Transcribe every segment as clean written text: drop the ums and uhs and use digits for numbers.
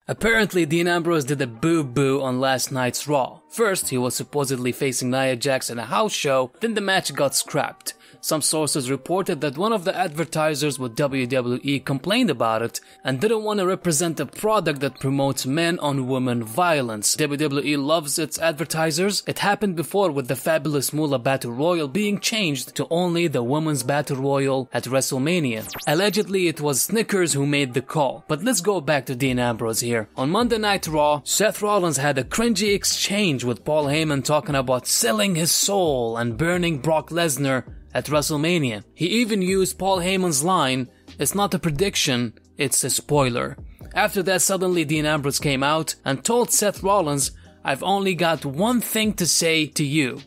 Apparently, Dean Ambrose did a boo-boo on last night's Raw. First, he was supposedly facing Nia Jax in a house show, then the match got scrapped. Some sources reported that one of the advertisers with WWE complained about it and didn't want to represent a product that promotes men-on-women violence. WWE loves its advertisers. It happened before with the Fabulous Moolah Battle Royal being changed to only the Women's Battle Royal at WrestleMania. Allegedly, it was Snickers who made the call. But let's go back to Dean Ambrose here. On Monday Night Raw, Seth Rollins had a cringy exchange with Paul Heyman talking about selling his soul and burning Brock Lesnar at WrestleMania. He even used Paul Heyman's line, "It's not a prediction, it's a spoiler." After that, suddenly Dean Ambrose came out and told Seth Rollins, "I've only got one thing to say to you.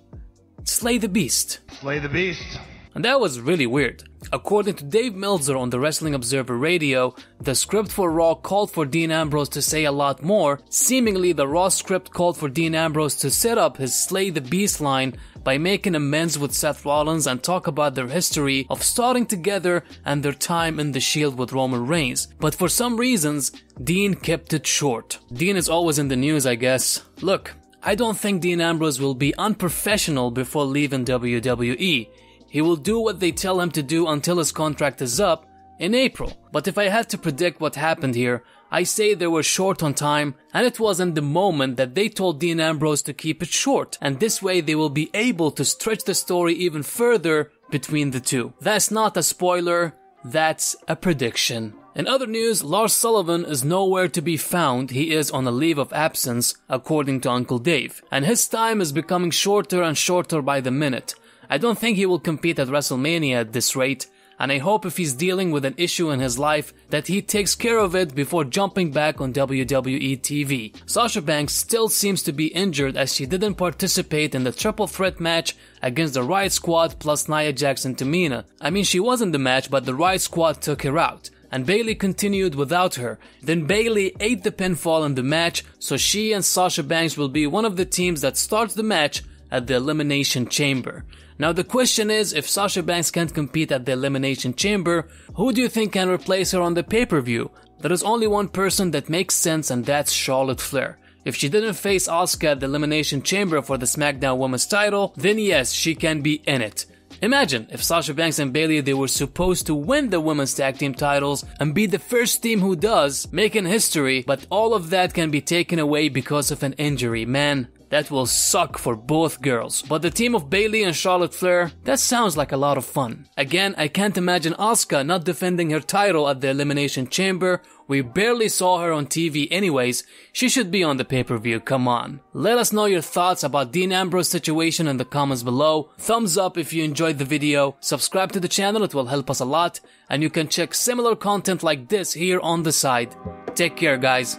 Slay the beast." Slay the beast. And that was really weird. According to Dave Meltzer on the Wrestling Observer Radio, the script for Raw called for Dean Ambrose to say a lot more. Seemingly, the Raw script called for Dean Ambrose to set up his Slay the Beast line by making amends with Seth Rollins and talk about their history of starting together and their time in the Shield with Roman Reigns. But for some reasons, Dean kept it short. Dean is always in the news, I guess. Look, I don't think Dean Ambrose will be unprofessional before leaving WWE. He will do what they tell him to do until his contract is up in April. But if I had to predict what happened here, I say they were short on time, and it wasn't the moment that they told Dean Ambrose to keep it short, and this way they will be able to stretch the story even further between the two. That's not a spoiler, that's a prediction. In other news, Lars Sullivan is nowhere to be found. He is on a leave of absence, according to Uncle Dave, and his time is becoming shorter and shorter by the minute. I don't think he will compete at WrestleMania at this rate, and I hope if he's dealing with an issue in his life that he takes care of it before jumping back on WWE TV. Sasha Banks still seems to be injured as she didn't participate in the triple threat match against the Riot Squad plus Nia Jax and Tamina. I mean, she was in the match, but the Riot Squad took her out, and Bayley continued without her. Then Bayley ate the pinfall in the match, so she and Sasha Banks will be one of the teams that starts the match at the Elimination Chamber. Now the question is, if Sasha Banks can't compete at the Elimination Chamber, who do you think can replace her on the pay-per-view? There is only one person that makes sense, and that's Charlotte Flair. If she didn't face Asuka at the Elimination Chamber for the SmackDown Women's title, then yes, she can be in it. Imagine if Sasha Banks and Bayley, they were supposed to win the women's tag team titles and be the first team who does, making history, but all of that can be taken away because of an injury. Man, that will suck for both girls. But the team of Bayley and Charlotte Flair, that sounds like a lot of fun. Again, I can't imagine Asuka not defending her title at the Elimination Chamber. We barely saw her on TV anyways. She should be on the pay-per-view, come on. Let us know your thoughts about Dean Ambrose's situation in the comments below. Thumbs up if you enjoyed the video. Subscribe to the channel, it will help us a lot. And you can check similar content like this here on the side. Take care, guys.